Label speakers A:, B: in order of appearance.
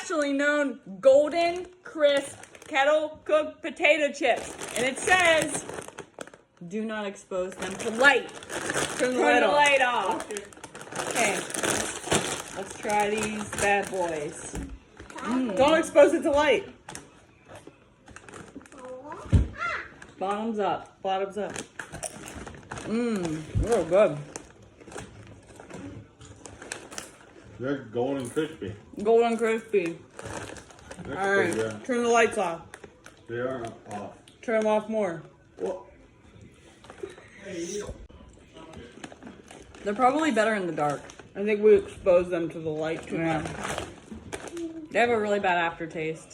A: nationally known golden crisp kettle cooked potato chips. And it says, do not expose them to light. Turn the light off. Okay, let's try these bad boys. Don't expose it to light. Bottoms up, bottoms up. Real good.
B: They're golden crispy.
A: Golden crispy.
B: That's
A: All right,
B: pretty good.
A: turn the lights off.
B: They are off.
A: Turn them off more.
B: Well,
A: They're probably better in the dark. I think we expose them to the light too much. They have a really bad aftertaste.